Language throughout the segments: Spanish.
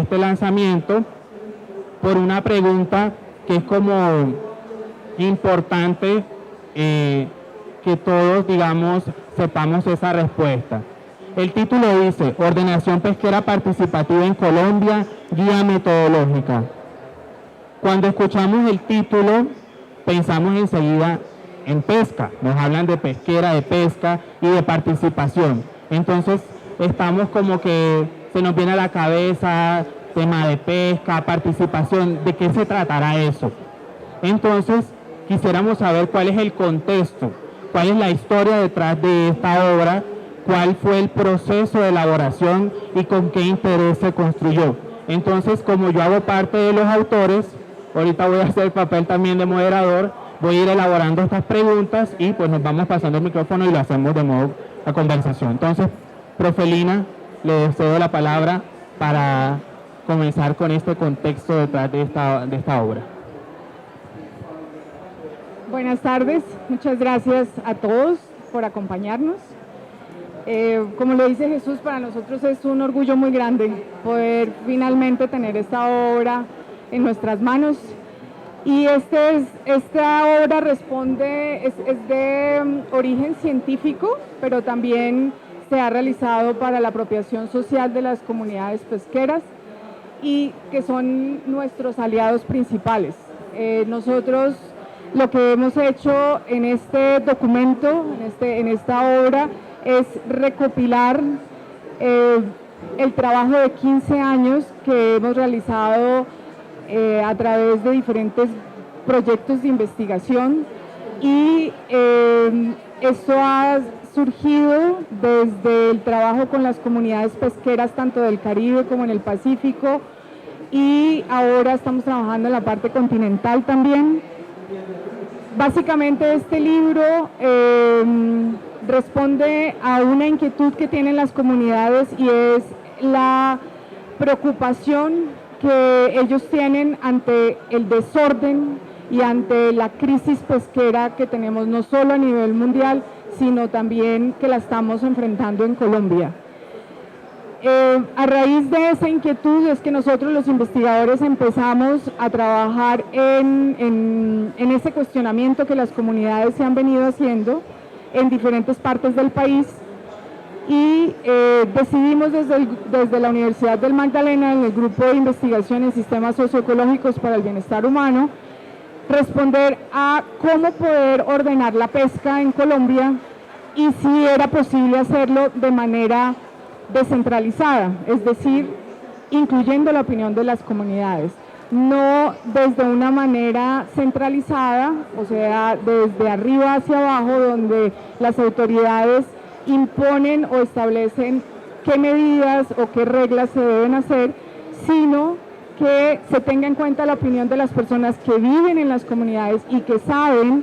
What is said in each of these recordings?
este lanzamiento por una pregunta que es como importante que todos, digamos, sepamos esa respuesta. El título dice, Ordenación Pesquera Participativa en Colombia, Guía Metodológica. Cuando escuchamos el título, pensamos enseguida en pesca. Nos hablan de pesquera, de pesca y de participación. Entonces, estamos como que se nos viene a la cabeza tema de pesca, participación. ¿De qué se tratará eso? Entonces, quisiéramos saber cuál es el contexto, cuál es la historia detrás de esta obra, cuál fue el proceso de elaboración y con qué interés se construyó. Entonces, como yo hago parte de los autores, ahorita voy a hacer el papel también de moderador, voy a ir elaborando estas preguntas y pues nos vamos pasando el micrófono y lo hacemos de modo a conversación. Entonces, profe Lina, le cedo la palabra para comenzar con este contexto detrás de esta obra. Buenas tardes, muchas gracias a todos por acompañarnos. Como lo dice Jesús, para nosotros es un orgullo muy grande poder finalmente tener esta obra en nuestras manos. Y esta obra responde, es de origen científico, pero también se ha realizado para la apropiación social de las comunidades pesqueras y que son nuestros aliados principales. Nosotros lo que hemos hecho en este documento, en esta obra, es recopilar el trabajo de 15 años que hemos realizado a través de diferentes proyectos de investigación y esto ha surgido desde el trabajo con las comunidades pesqueras tanto del Caribe como en el Pacífico y ahora estamos trabajando en la parte continental también. Básicamente este libro responde a una inquietud que tienen las comunidades y es la preocupación que ellos tienen ante el desorden y ante la crisis pesquera que tenemos no solo a nivel mundial, sino también que la estamos enfrentando en Colombia. A raíz de esa inquietud es que nosotros los investigadores empezamos a trabajar en ese cuestionamiento que las comunidades se han venido haciendo en diferentes partes del país y decidimos desde la Universidad del Magdalena, en el Grupo de Investigación en Sistemas Socioecológicos para el Bienestar Humano, responder a cómo poder ordenar la pesca en Colombia y si era posible hacerlo de manera descentralizada, es decir, incluyendo la opinión de las comunidades, no desde una manera centralizada, o sea, desde arriba hacia abajo, donde las autoridades imponen o establecen qué medidas o qué reglas se deben hacer, sino que se tenga en cuenta la opinión de las personas que viven en las comunidades y que saben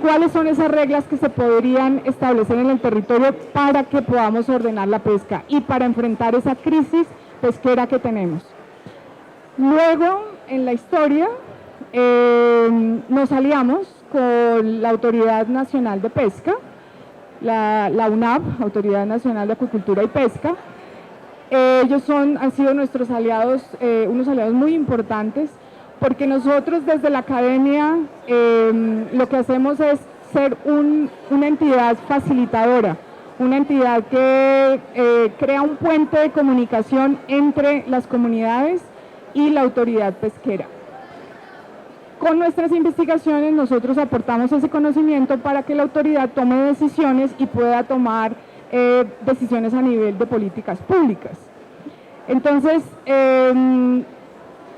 cuáles son esas reglas que se podrían establecer en el territorio para que podamos ordenar la pesca y para enfrentar esa crisis pesquera que tenemos. Luego, en la historia, nos aliamos con la Autoridad Nacional de Pesca, la UNAP, Autoridad Nacional de Acuicultura y Pesca. Ellos han sido nuestros aliados, unos aliados muy importantes, porque nosotros desde la academia lo que hacemos es ser una entidad facilitadora, una entidad que crea un puente de comunicación entre las comunidades y la autoridad pesquera. Con nuestras investigaciones nosotros aportamos ese conocimiento para que la autoridad tome decisiones y pueda tomar decisiones a nivel de políticas públicas. Entonces,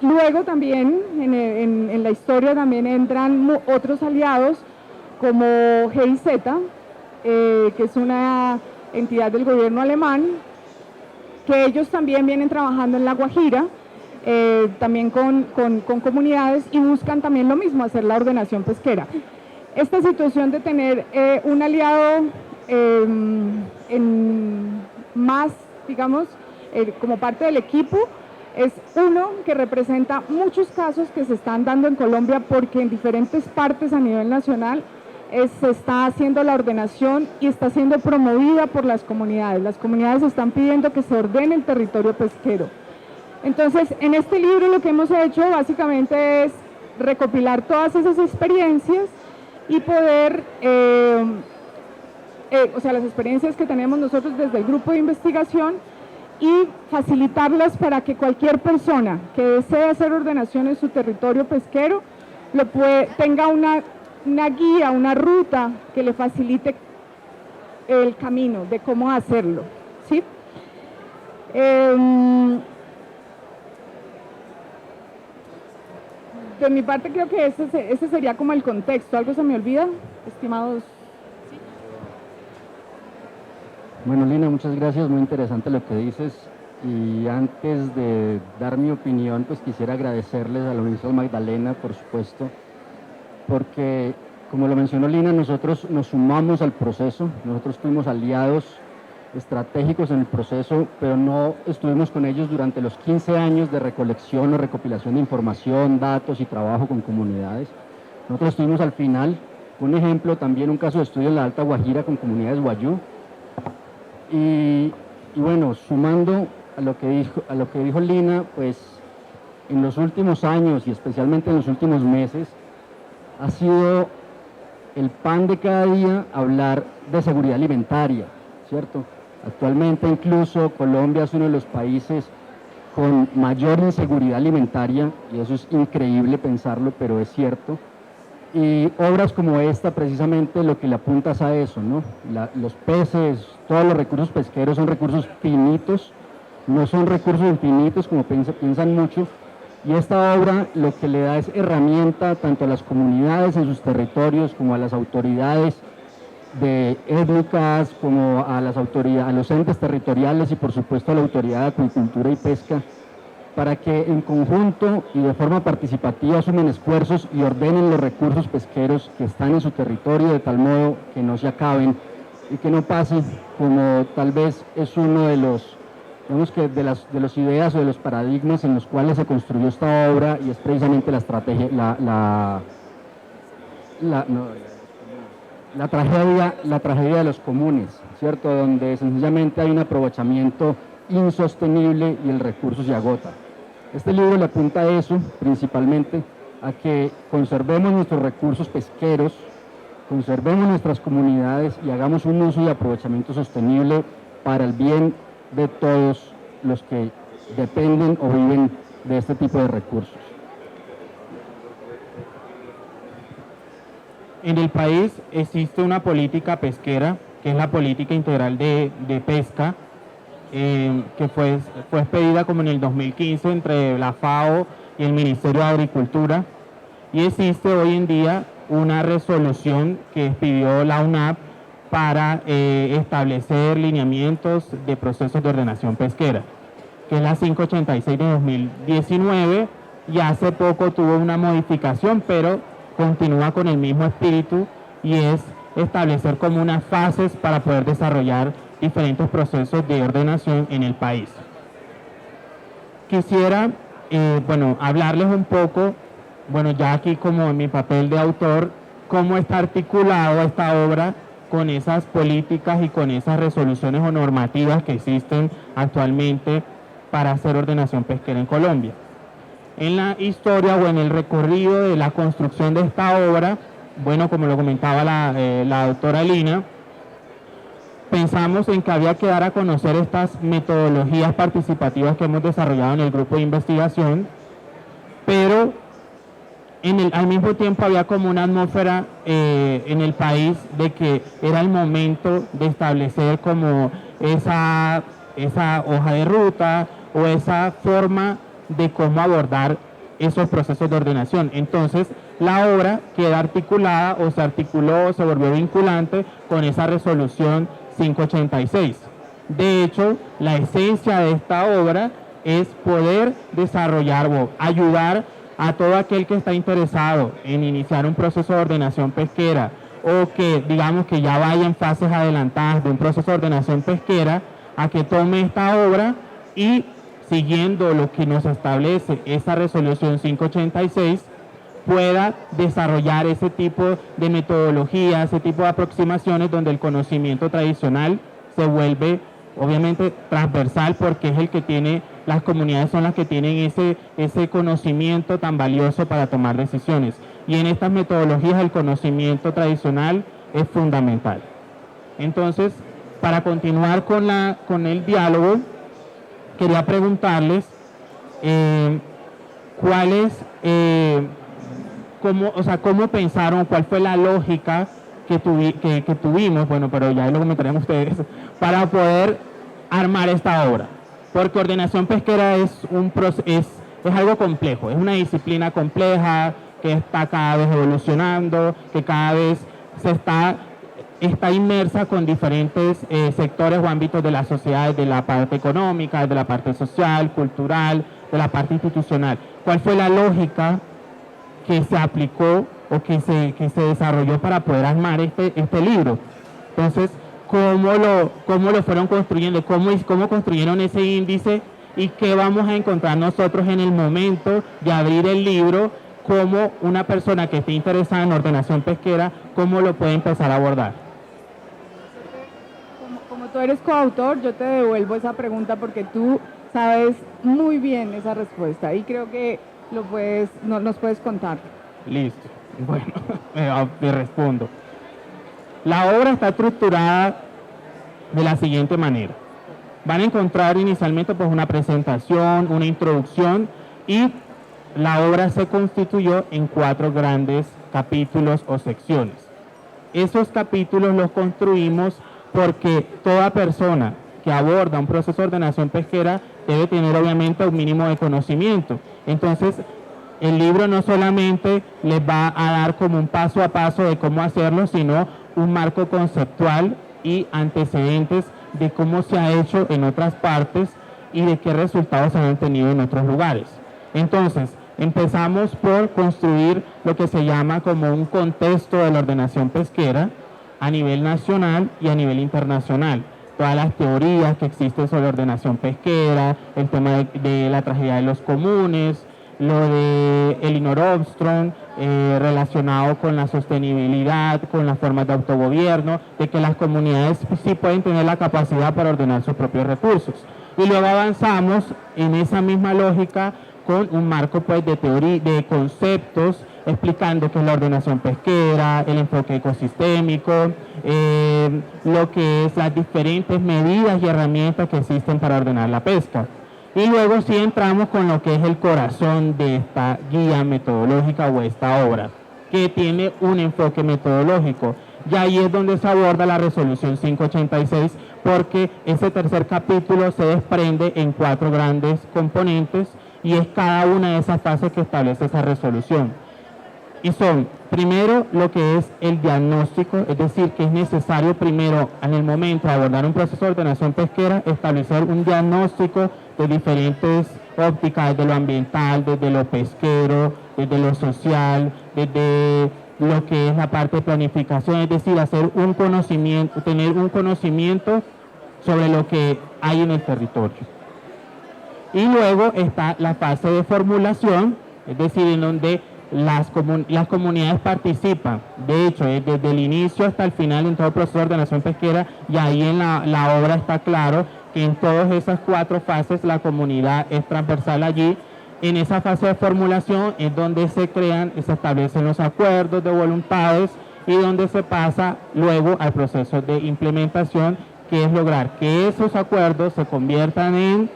luego también en la historia también entran otros aliados como GIZ, que es una entidad del gobierno alemán, que ellos también vienen trabajando en La Guajira, también con comunidades y buscan también lo mismo, hacer la ordenación pesquera. Esta situación de tener un aliado más, digamos, como parte del equipo, es uno que representa muchos casos que se están dando en Colombia porque en diferentes partes a nivel nacional se está haciendo la ordenación y está siendo promovida por las comunidades. Las comunidades están pidiendo que se ordene el territorio pesquero. Entonces, en este libro lo que hemos hecho básicamente es recopilar todas esas experiencias y poder, o sea, las experiencias que tenemos nosotros desde el grupo de investigación y facilitarlas para que cualquier persona que desee hacer ordenación en su territorio pesquero tenga una guía, una ruta que le facilite el camino de cómo hacerlo, ¿sí? De mi parte creo que ese sería como el contexto. ¿Algo se me olvida, estimados? Bueno, Lina, muchas gracias, muy interesante lo que dices. Y antes de dar mi opinión, pues quisiera agradecerles a la Universidad Magdalena, por supuesto, porque, como lo mencionó Lina, nosotros nos sumamos al proceso, nosotros fuimos aliados estratégicos en el proceso, pero no estuvimos con ellos durante los 15 años de recolección o recopilación de información, datos y trabajo con comunidades. Nosotros estuvimos al final. Un ejemplo, también un caso de estudio en la Alta Guajira con comunidades wayú. Y bueno, sumando a lo que dijo Lina, pues en los últimos años y especialmente en los últimos meses ha sido el pan de cada día hablar de seguridad alimentaria, ¿cierto? Actualmente incluso Colombia es uno de los países con mayor inseguridad alimentaria, y eso es increíble pensarlo, pero es cierto. Y obras como esta precisamente lo que le apuntas a eso, ¿no? Los peces, todos los recursos pesqueros son recursos finitos, no son recursos infinitos como piensan mucho, y esta obra lo que le da es herramienta tanto a las comunidades en sus territorios como a las autoridades étnicas, como a las autoridades, a los entes territoriales y por supuesto a la Autoridad de Acuicultura y Pesca, para que en conjunto y de forma participativa sumen esfuerzos y ordenen los recursos pesqueros que están en su territorio de tal modo que no se acaben y que no pase como tal vez es uno de los, digamos que de las ideas o de los paradigmas en los cuales se construyó esta obra, y es precisamente la estrategia, la tragedia de los comunes, ¿cierto? Donde sencillamente hay un aprovechamiento insostenible y el recurso se agota. Este libro le apunta a eso, principalmente, a que conservemos nuestros recursos pesqueros, conservemos nuestras comunidades y hagamos un uso y aprovechamiento sostenible para el bien de todos los que dependen o viven de este tipo de recursos. En el país existe una política pesquera, que es la política integral de pesca, que fue expedida como en el 2015 entre la FAO y el Ministerio de Agricultura, y existe hoy en día una resolución que expidió la UNAP para establecer lineamientos de procesos de ordenación pesquera, que es la 586 de 2019, y hace poco tuvo una modificación, pero continúa con el mismo espíritu, y es establecer como unas fases para poder desarrollar diferentes procesos de ordenación en el país. Quisiera, hablarles un poco, ya aquí como en mi papel de autor, cómo está articulado esta obra con esas políticas y con esas resoluciones o normativas que existen actualmente para hacer ordenación pesquera en Colombia. En la historia o en el recorrido de la construcción de esta obra, como lo comentaba la doctora Lina, pensamos en que había que dar a conocer estas metodologías participativas que hemos desarrollado en el grupo de investigación, pero al mismo tiempo había como una atmósfera en el país de que era el momento de establecer como esa hoja de ruta o esa forma de cómo abordar esos procesos de ordenación. Entonces, la obra queda articulada o se articuló, se volvió vinculante con esa resolución 586. De hecho, la esencia de esta obra es poder desarrollar o ayudar a todo aquel que está interesado en iniciar un proceso de ordenación pesquera o que digamos que ya vaya en fases adelantadas de un proceso de ordenación pesquera, a que tome esta obra y siguiendo lo que nos establece esa resolución 586, pueda desarrollar ese tipo de metodología, ese tipo de aproximaciones donde el conocimiento tradicional se vuelve obviamente transversal porque es el que tiene las comunidades son las que tienen ese conocimiento tan valioso para tomar decisiones. Y en estas metodologías el conocimiento tradicional es fundamental. Entonces, para continuar con el diálogo, quería preguntarles cómo pensaron, cuál fue la lógica que tuvimos, bueno, pero ya lo comentarán ustedes, para poder armar esta obra. Porque ordenación pesquera es algo complejo, es una disciplina compleja que está cada vez evolucionando, que cada vez está inmersa con diferentes sectores o ámbitos de la sociedad, de la parte económica, de la parte social, cultural, de la parte institucional. ¿Cuál fue la lógica que se aplicó o que se desarrolló para poder armar este libro? Entonces, ¿cómo lo fueron construyendo? ¿Cómo construyeron ese índice? ¿Y qué vamos a encontrar nosotros en el momento de abrir el libro? ¿Cómo una persona que esté interesada en ordenación pesquera, cómo lo puede empezar a abordar? Como tú eres coautor, yo te devuelvo esa pregunta porque tú sabes muy bien esa respuesta y creo que nos puedes contar. Listo. Bueno, te respondo. La obra está estructurada de la siguiente manera. Van a encontrar inicialmente pues una presentación, una introducción, y la obra se constituyó en 4 grandes capítulos o secciones. Esos capítulos los construimos porque toda persona que aborda un proceso de ordenación pesquera debe tener obviamente un mínimo de conocimiento. Entonces, el libro no solamente les va a dar como un paso a paso de cómo hacerlo, sino un marco conceptual y antecedentes de cómo se ha hecho en otras partes y de qué resultados se han tenido en otros lugares. Entonces, empezamos por construir lo que se llama como un contexto de la ordenación pesquera a nivel nacional y a nivel internacional. Todas las teorías que existen sobre ordenación pesquera, el tema de la tragedia de los comunes, lo de Elinor Ostrom, relacionado con la sostenibilidad, con las formas de autogobierno, de que las comunidades sí pueden tener la capacidad para ordenar sus propios recursos. Y luego avanzamos en esa misma lógica con un marco pues de teoría, de conceptos, explicando qué es la ordenación pesquera, el enfoque ecosistémico, lo que es las diferentes medidas y herramientas que existen para ordenar la pesca. Y luego sí entramos con lo que es el corazón de esta guía metodológica o esta obra, que tiene un enfoque metodológico. Y ahí es donde se aborda la resolución 586, porque ese tercer capítulo se desprende en 4 grandes componentes y es cada una de esas fases que establece esa resolución. Y son, primero, lo que es el diagnóstico, es decir, que es necesario primero, en el momento de abordar un proceso de ordenación pesquera, establecer un diagnóstico de diferentes ópticas, desde lo ambiental, desde lo pesquero, desde lo social, desde lo que es la parte de planificación, es decir, hacer un conocimiento, tener un conocimiento sobre lo que hay en el territorio. Y luego está la fase de formulación, es decir, en donde las comunidades participan. De hecho, desde el inicio hasta el final en todo el proceso de ordenación pesquera, y ahí en la obra está claro que en todas esas 4 fases la comunidad es transversal allí. En esa fase de formulación es donde se establecen los acuerdos de voluntades y donde se pasa luego al proceso de implementación, que es lograr que esos acuerdos se conviertan en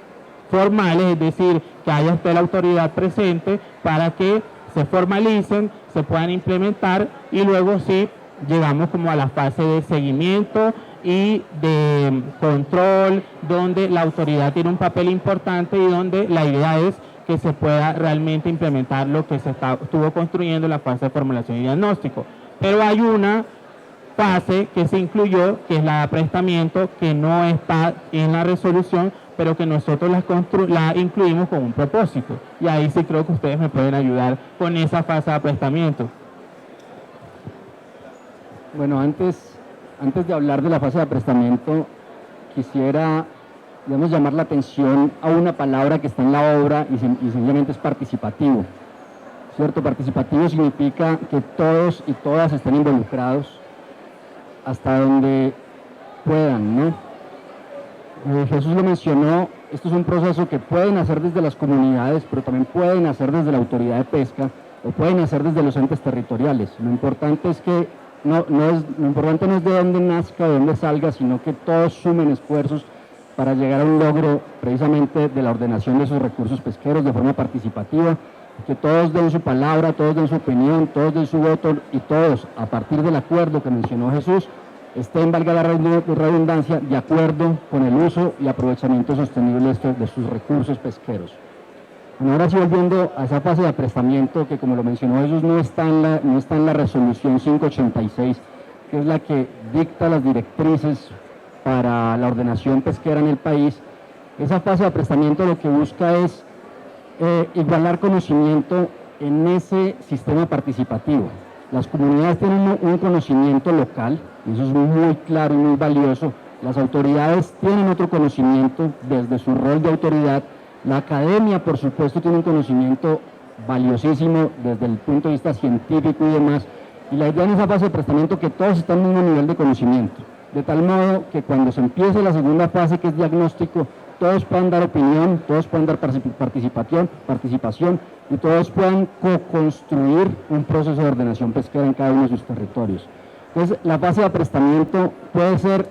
formales, es decir, que haya usted la autoridad presente para que se formalicen, se puedan implementar, y luego sí llegamos como a la fase de seguimiento y de control, donde la autoridad tiene un papel importante y donde la idea es que se pueda realmente implementar lo que se estuvo construyendo en la fase de formulación y diagnóstico. Pero hay una fase que se incluyó, que es la de aprestamiento, que no está en la resolución, pero que nosotros la incluimos con un propósito. Y ahí sí creo que ustedes me pueden ayudar con esa fase de aprestamiento. Bueno, antes de hablar de la fase de aprestamiento, quisiera, digamos, llamar la atención a una palabra que está en la obra y sencillamente es participativo. ¿Cierto? Participativo significa que todos y todas estén involucrados hasta donde puedan, ¿no? Jesús lo mencionó, esto es un proceso que pueden hacer desde las comunidades, pero también pueden hacer desde la autoridad de pesca o pueden hacer desde los entes territoriales. Lo importante es que lo importante no es de dónde nazca o de dónde salga, sino que todos sumen esfuerzos para llegar a un logro precisamente de la ordenación de esos recursos pesqueros de forma participativa, que todos den su palabra, todos den su opinión, todos den su voto y todos, a partir del acuerdo que mencionó Jesús, estén, valga la redundancia, de acuerdo con el uso y aprovechamiento sostenible de sus recursos pesqueros. Bueno, ahora sí, volviendo a esa fase de aprestamiento que, como lo mencionó Jesús, no está en la resolución 586, que es la que dicta las directrices para la ordenación pesquera en el país. Esa fase de aprestamiento lo que busca es igualar conocimiento en ese sistema participativo. Las comunidades tienen un conocimiento local, y eso es muy claro y muy valioso. Las autoridades tienen otro conocimiento desde su rol de autoridad. La academia, por supuesto, tiene un conocimiento valiosísimo desde el punto de vista científico y demás. Y la idea en esa fase de aprestamiento es que todos están en un mismo nivel de conocimiento, de tal modo que cuando se empiece la segunda fase, que es diagnóstico, todos puedan dar opinión, todos puedan dar participación y todos puedan co-construir un proceso de ordenación pesquera en cada uno de sus territorios. Entonces, la fase de aprestamiento puede ser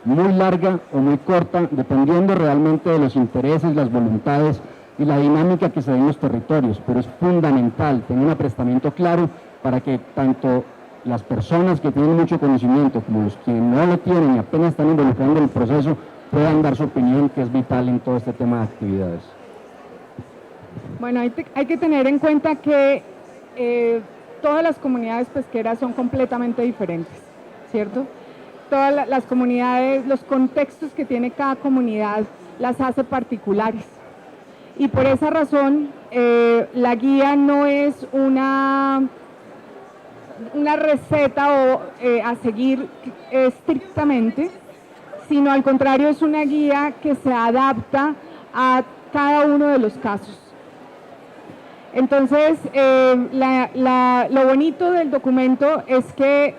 muy larga o muy corta, dependiendo realmente de los intereses, las voluntades y la dinámica que se da en los territorios, pero es fundamental tener un aprestamiento claro para que tanto las personas que tienen mucho conocimiento como los que no lo tienen y apenas están involucrando en el proceso puedan dar su opinión, que es vital en todo este tema de actividades. Bueno, hay que tener en cuenta que todas las comunidades pesqueras son completamente diferentes, ¿cierto? Todas las comunidades, los contextos que tiene cada comunidad las hace particulares. Y por esa razón, la guía no es una receta a seguir estrictamente, sino al contrario es una guía que se adapta a cada uno de los casos. Entonces, lo bonito del documento es que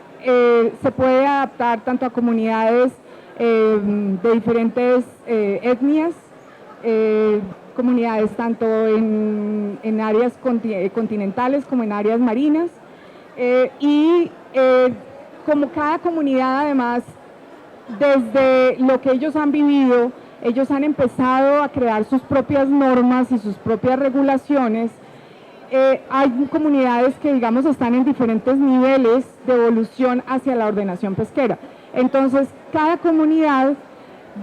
se puede adaptar tanto a comunidades de diferentes etnias, comunidades tanto en áreas continentales como en áreas marinas, y como cada comunidad además, desde lo que ellos han vivido, ellos han empezado a crear sus propias normas y sus propias regulaciones. Hay comunidades que, digamos, están en diferentes niveles de evolución hacia la ordenación pesquera. Entonces, cada comunidad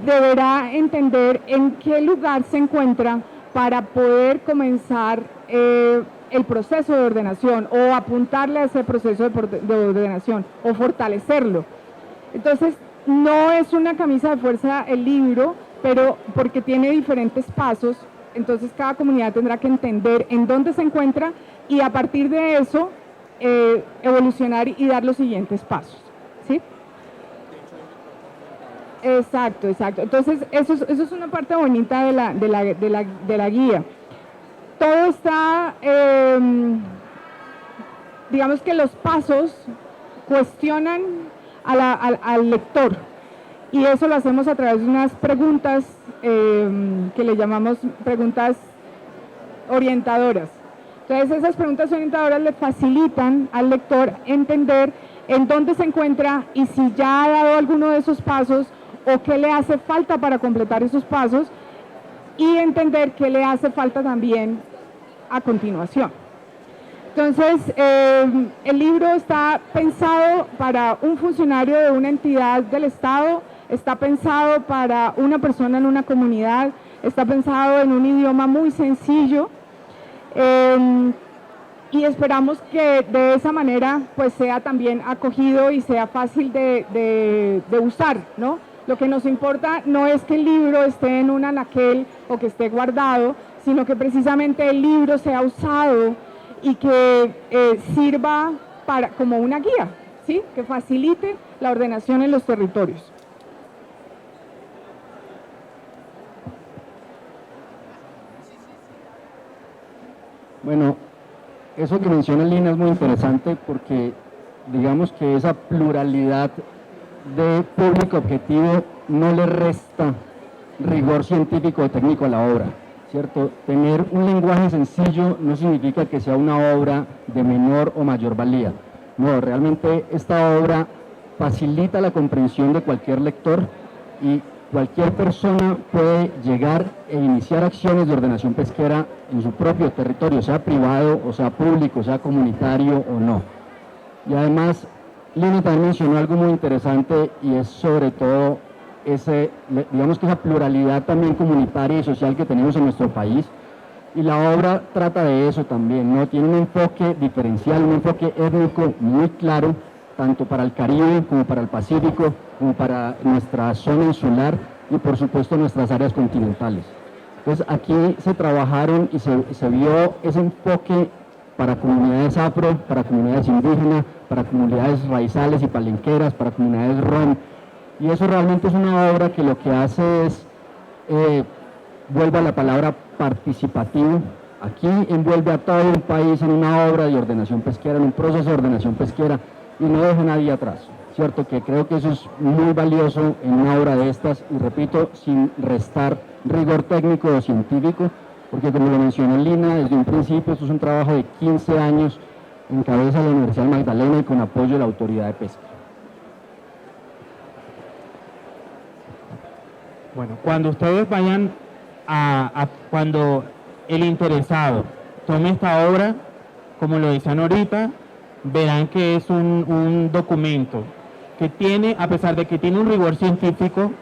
deberá entender en qué lugar se encuentra para poder comenzar el proceso de ordenación o apuntarle a ese proceso de ordenación o fortalecerlo. Entonces, no es una camisa de fuerza el libro, pero porque tiene diferentes pasos, entonces cada comunidad tendrá que entender en dónde se encuentra y a partir de eso evolucionar y dar los siguientes pasos, ¿sí? Exacto. Entonces eso es una parte bonita de la guía. Todo está, digamos que los pasos cuestionan al lector, y eso lo hacemos a través de unas preguntas que le llamamos preguntas orientadoras. Entonces esas preguntas orientadoras le facilitan al lector entender en dónde se encuentra y si ya ha dado alguno de esos pasos o qué le hace falta para completar esos pasos, y entender qué le hace falta también a continuación. Entonces, el libro está pensado para un funcionario de una entidad del Estado, está pensado para una persona en una comunidad, está pensado en un idioma muy sencillo, y esperamos que de esa manera pues sea también acogido y sea fácil de usar, ¿no? Lo que nos importa no es que el libro esté en un anaquel o que esté guardado, sino que precisamente el libro sea usado y que sirva como una guía, ¿sí? Que facilite la ordenación en los territorios. Bueno, eso que menciona Lina es muy interesante porque digamos que esa pluralidad de público objetivo no le resta rigor científico o técnico a la obra, ¿cierto? Tener un lenguaje sencillo no significa que sea una obra de menor o mayor valía. No, realmente esta obra facilita la comprensión de cualquier lector y cualquier persona puede llegar e iniciar acciones de ordenación pesquera en su propio territorio, sea privado o sea público, sea comunitario o no. Y además, Lina también mencionó algo muy interesante y es sobre todo digamos que esa pluralidad también comunitaria y social que tenemos en nuestro país. Y la obra trata de eso también, ¿no? Tiene un enfoque diferencial, un enfoque étnico muy claro, tanto para el Caribe como para el Pacífico, como para nuestra zona insular y por supuesto nuestras áreas continentales. Entonces aquí se trabajaron y se vio ese enfoque para comunidades afro, para comunidades indígenas, para comunidades raizales y palenqueras, para comunidades rom. Y eso realmente es una obra que lo que hace es, vuelve a la palabra participativo. Aquí envuelve a todo un país en una obra de ordenación pesquera, en un proceso de ordenación pesquera, y no deja a nadie atrás, ¿cierto? Que creo que eso es muy valioso en una obra de estas, y repito, sin restar rigor técnico o científico, porque como lo mencionó Lina, desde un principio esto es un trabajo de 15 años en cabeza de la Universidad Magdalena y con apoyo de la Autoridad de Pesca. Bueno, cuando ustedes vayan cuando el interesado tome esta obra, como lo decían ahorita, verán que es un documento que tiene, a pesar de que tiene un rigor científico,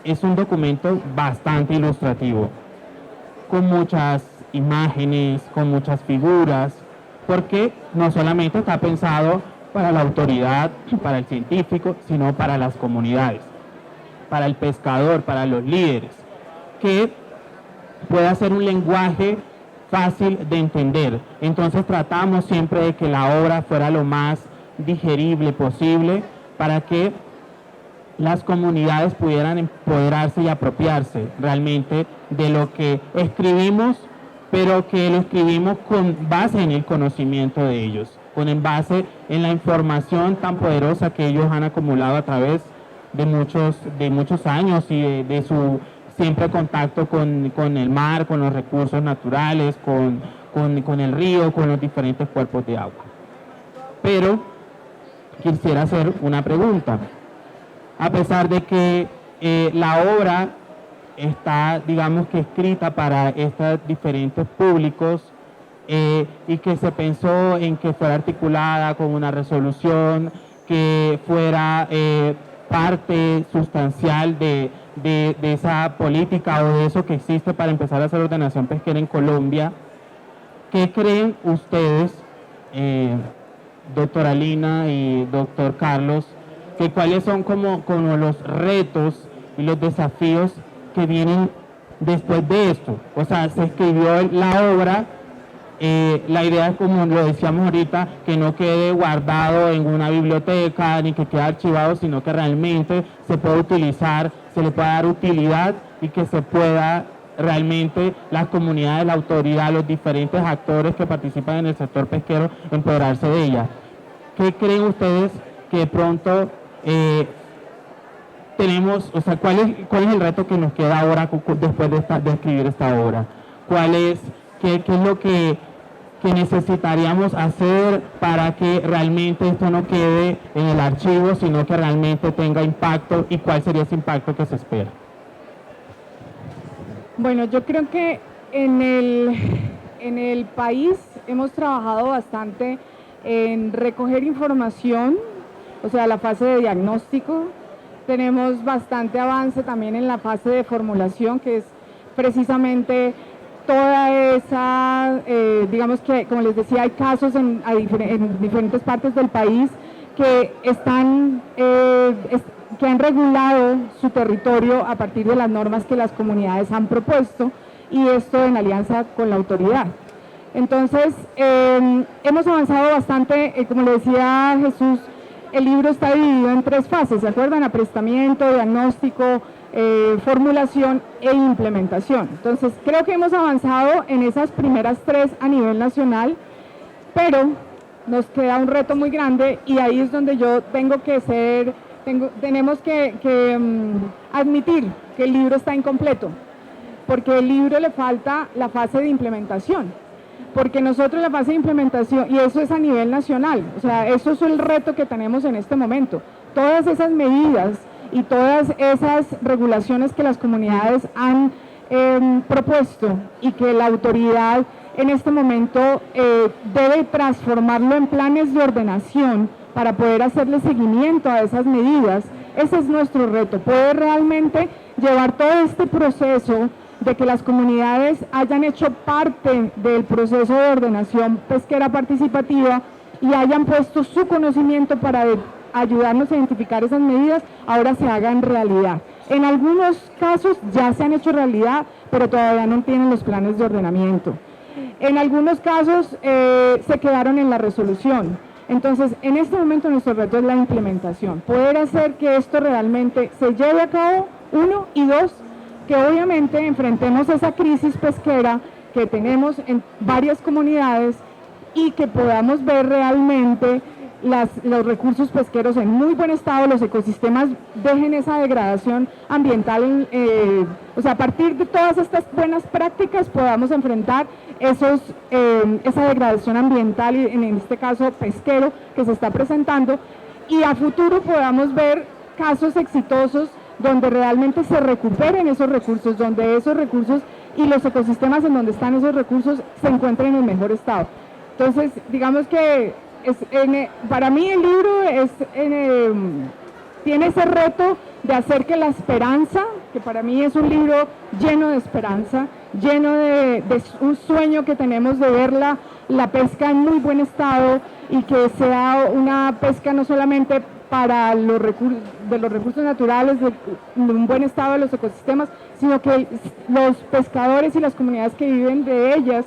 es un documento bastante ilustrativo, con muchas imágenes, con muchas figuras, porque no solamente está pensado para la autoridad, para el científico, sino para las comunidades, para el pescador, para los líderes, que pueda ser un lenguaje fácil de entender. Entonces tratamos siempre de que la obra fuera lo más digerible posible para que las comunidades pudieran empoderarse y apropiarse realmente de lo que escribimos, pero que lo escribimos con base en el conocimiento de ellos, con base en la información tan poderosa que ellos han acumulado a través de muchos años y de su siempre contacto con el mar, con los recursos naturales, con el río, con los diferentes cuerpos de agua. Pero quisiera hacer una pregunta. A pesar de que la obra está, digamos que escrita para estos diferentes públicos y que se pensó en que fuera articulada con una resolución, que fuera parte sustancial de esa política o de eso que existe para empezar a hacer ordenación pesquera en Colombia, ¿qué creen ustedes, doctora Lina y doctor Carlos, que cuáles son como los retos y los desafíos que vienen después de esto? O sea, se escribió la obra, la idea es, como lo decíamos ahorita, que no quede guardado en una biblioteca ni que quede archivado, sino que realmente se pueda utilizar, se le pueda dar utilidad y que se pueda realmente las comunidades, la autoridad, los diferentes actores que participan en el sector pesquero, empoderarse de ella. ¿Qué creen ustedes que de pronto tenemos, o sea, cuál es el reto que nos queda ahora después de escribir esta obra? ¿Qué es lo que necesitaríamos hacer para que realmente esto no quede en el archivo, sino que realmente tenga impacto, y cuál sería ese impacto que se espera? Bueno, yo creo que en el país hemos trabajado bastante en recoger información, o sea, la fase de diagnóstico. Tenemos bastante avance también en la fase de formulación, que es precisamente toda esa, digamos que, como les decía, hay casos en diferentes partes del país que que han regulado su territorio a partir de las normas que las comunidades han propuesto, y esto en alianza con la autoridad. Entonces, hemos avanzado bastante, como le decía Jesús, el libro está dividido en 3 fases, ¿se acuerdan? Aprestamiento, diagnóstico, formulación e implementación. Entonces, creo que hemos avanzado en esas primeras 3 a nivel nacional, pero nos queda un reto muy grande, y ahí es donde yo tengo que ser tenemos que admitir que el libro está incompleto, porque el libro le falta la fase de implementación, porque nosotros la fase de implementación, y eso es a nivel nacional, o sea, eso es el reto que tenemos en este momento, todas esas medidas y todas esas regulaciones que las comunidades han propuesto y que la autoridad en este momento debe transformarlo en planes de ordenación para poder hacerle seguimiento a esas medidas. Ese es nuestro reto, poder realmente llevar todo este proceso de que las comunidades hayan hecho parte del proceso de ordenación pesquera participativa y hayan puesto su conocimiento para ayudarnos a identificar esas medidas, ahora se hagan realidad. En algunos casos ya se han hecho realidad, pero todavía no tienen los planes de ordenamiento. En algunos casos se quedaron en la resolución. Entonces, en este momento nuestro reto es la implementación, poder hacer que esto realmente se lleve a cabo, uno, y dos, que obviamente enfrentemos esa crisis pesquera que tenemos en varias comunidades y que podamos ver realmente los recursos pesqueros en muy buen estado, los ecosistemas dejen esa degradación ambiental, o sea, a partir de todas estas buenas prácticas podamos enfrentar esa degradación ambiental y en este caso pesquero que se está presentando, y a futuro podamos ver casos exitosos donde realmente se recuperen esos recursos, donde esos recursos y los ecosistemas en donde están esos recursos se encuentren en el mejor estado. Entonces, digamos que para mí el libro tiene ese reto de hacer que la esperanza, que para mí es un libro lleno de esperanza, lleno de un sueño que tenemos de ver la pesca en muy buen estado y que sea una pesca no solamente para los recursos naturales, de un buen estado de los ecosistemas, sino que los pescadores y las comunidades que viven de ellas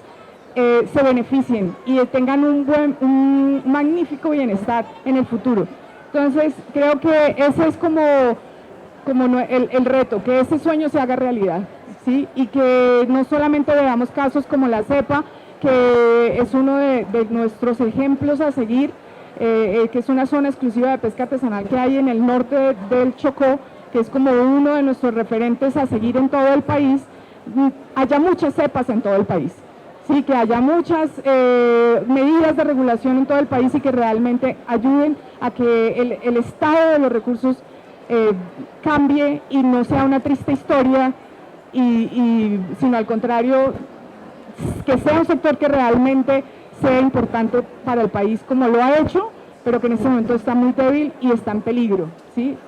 se beneficien y tengan un magnífico bienestar en el futuro. Entonces, creo que ese es como el reto, que ese sueño se haga realidad, ¿sí? Y que no solamente veamos casos como la cepa, que es uno de nuestros ejemplos a seguir, que es una zona exclusiva de pesca artesanal que hay en el norte del Chocó, que es como uno de nuestros referentes a seguir en todo el país. Haya muchas cepas en todo el país, sí, que haya muchas medidas de regulación en todo el país y que realmente ayuden a que el estado de los recursos cambie y no sea una triste historia, sino al contrario, que sea un sector que realmente sea importante para el país como lo ha hecho, pero que en este momento está muy débil y está en peligro, ¿sí?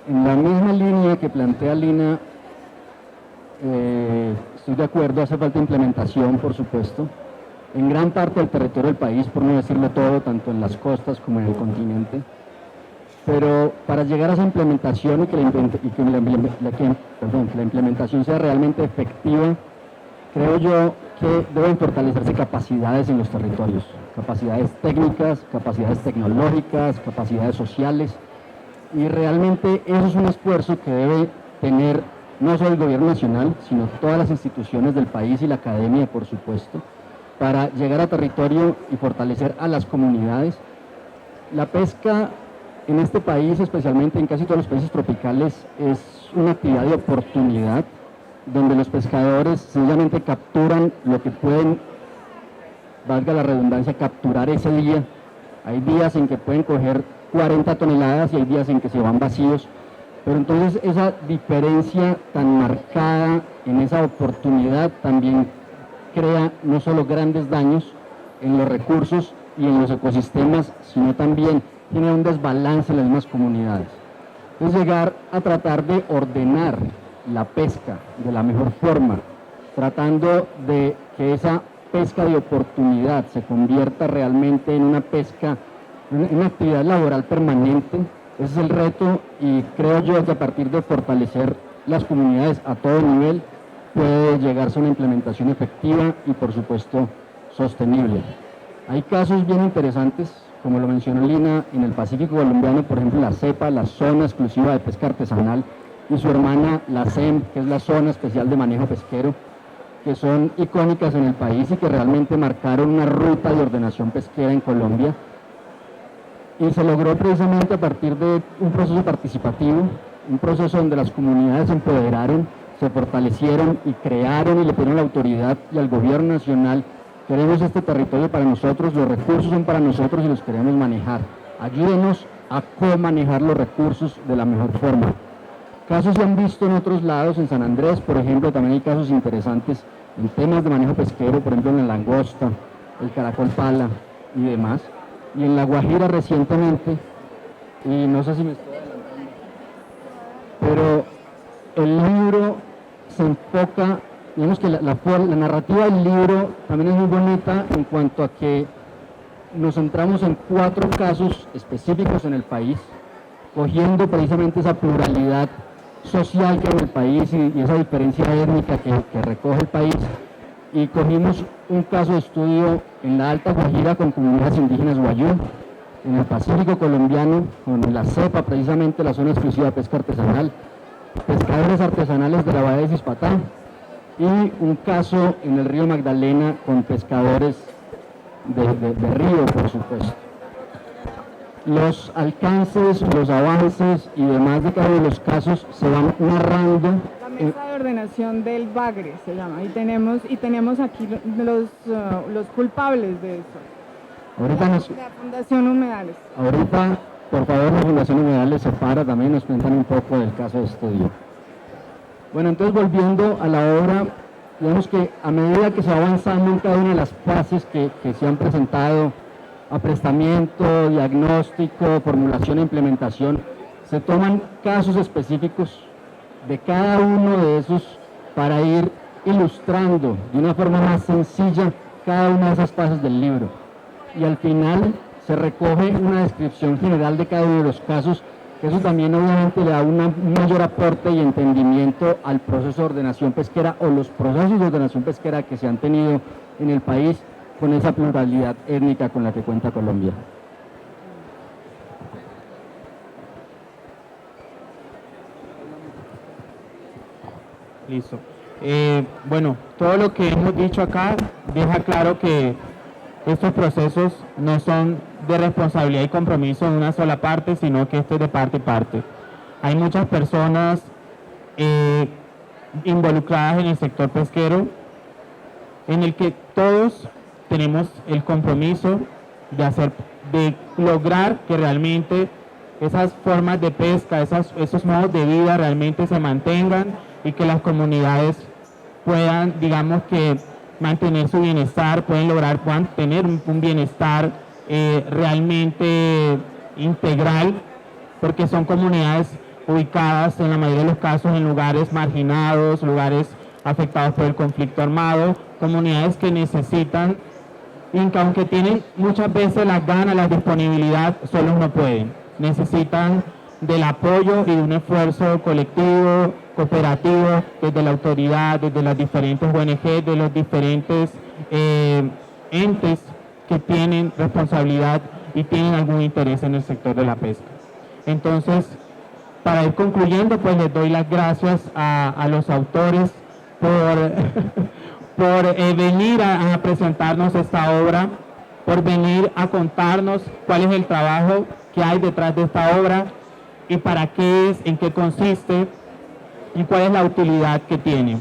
En la misma línea que plantea Lina, estoy de acuerdo, hace falta implementación, por supuesto, en gran parte del territorio del país, por no decirlo todo, tanto en las costas como en el continente, pero para llegar a esa implementación y que la implementación sea realmente efectiva, creo yo que deben fortalecerse capacidades en los territorios, capacidades técnicas, capacidades tecnológicas, capacidades sociales, y realmente eso es un esfuerzo que debe tener no solo el gobierno nacional, sino todas las instituciones del país y la academia, por supuesto, para llegar a territorio y fortalecer a las comunidades. La pesca en este país, especialmente en casi todos los países tropicales, es una actividad de oportunidad, donde los pescadores sencillamente capturan lo que pueden, valga la redundancia, capturar ese día. Hay días en que pueden coger 40 toneladas y hay días en que se van vacíos, pero entonces esa diferencia tan marcada en esa oportunidad también crea no solo grandes daños en los recursos y en los ecosistemas, sino también tiene un desbalance en las mismas comunidades. Entonces llegar a tratar de ordenar la pesca de la mejor forma, tratando de que esa pesca de oportunidad se convierta realmente en una pesca, en una actividad laboral permanente. Ese es el reto, y creo yo que a partir de fortalecer las comunidades a todo nivel puede llegarse a una implementación efectiva y por supuesto sostenible. Hay casos bien interesantes, como lo mencionó Lina, en el Pacífico colombiano, por ejemplo la CEPA, la Zona Exclusiva de Pesca Artesanal, y su hermana, la CEM, que es la Zona Especial de Manejo Pesquero, que son icónicas en el país y que realmente marcaron una ruta de ordenación pesquera en Colombia. y se logró precisamente a partir de un proceso participativo, un proceso donde las comunidades se empoderaron, se fortalecieron y crearon y le pidieron a la autoridad y al gobierno nacional: queremos este territorio para nosotros, los recursos son para nosotros y los queremos manejar. Ayúdenos a co-manejar los recursos de la mejor forma. Casos se han visto en otros lados, en San Andrés, por ejemplo, también hay casos interesantes en temas de manejo pesquero, por ejemplo en la langosta, el caracol pala y demás. Y en La Guajira recientemente, y no sé si me estoy adelantando, pero el libro se enfoca, digamos que la narrativa del libro también es muy bonita en cuanto a que nos centramos en 4 casos específicos en el país, cogiendo precisamente esa pluralidad social que hay en el país y esa diferencia étnica que recoge el país, y cogimos un caso de estudio en la Alta Guajira con comunidades indígenas Wayuu, en el Pacífico colombiano con la CEPA, precisamente la zona exclusiva de pesca artesanal, pescadores artesanales de la bahía de Cispatá, y un caso en el río Magdalena con pescadores de río, por supuesto. Los alcances, los avances y demás de cada uno de los casos se van narrando. La mesa de ordenación del Bagre se llama, y tenemos aquí los culpables de eso. Ahorita La Fundación Humedales. Ahorita, por favor, la Fundación Humedales se para también, nos cuentan un poco del caso de estudio. Bueno, entonces volviendo a la obra, digamos que a medida que se va avanzando en cada una de las fases que se han presentado, aprestamiento, diagnóstico, formulación e implementación, se toman casos específicos de cada uno de esos para ir ilustrando de una forma más sencilla cada una de esas fases del libro. Y al final se recoge una descripción general de cada uno de los casos, que eso también obviamente le da un mayor aporte y entendimiento al proceso de ordenación pesquera o los procesos de ordenación pesquera que se han tenido en el país, con esa pluralidad étnica con la que cuenta Colombia. Listo. Bueno, todo lo que hemos dicho acá deja claro que estos procesos no son de responsabilidad y compromiso de una sola parte, sino que esto es de parte y parte. Hay muchas personas involucradas en el sector pesquero, en el que todos tenemos el compromiso de lograr que realmente esas formas de pesca, esos modos de vida realmente se mantengan y que las comunidades puedan, digamos que, mantener su bienestar, puedan tener un bienestar realmente integral, porque son comunidades ubicadas en la mayoría de los casos en lugares marginados, lugares afectados por el conflicto armado, comunidades que necesitan, y que aunque tienen muchas veces las ganas, la disponibilidad, solos no pueden. Necesitan del apoyo y de un esfuerzo colectivo, cooperativo, desde la autoridad, desde las diferentes ONG, de los diferentes entes que tienen responsabilidad y tienen algún interés en el sector de la pesca. Entonces, para ir concluyendo, pues les doy las gracias a los autores por venir a presentarnos esta obra, por venir a contarnos cuál es el trabajo que hay detrás de esta obra y para qué es, en qué consiste y cuál es la utilidad que tiene.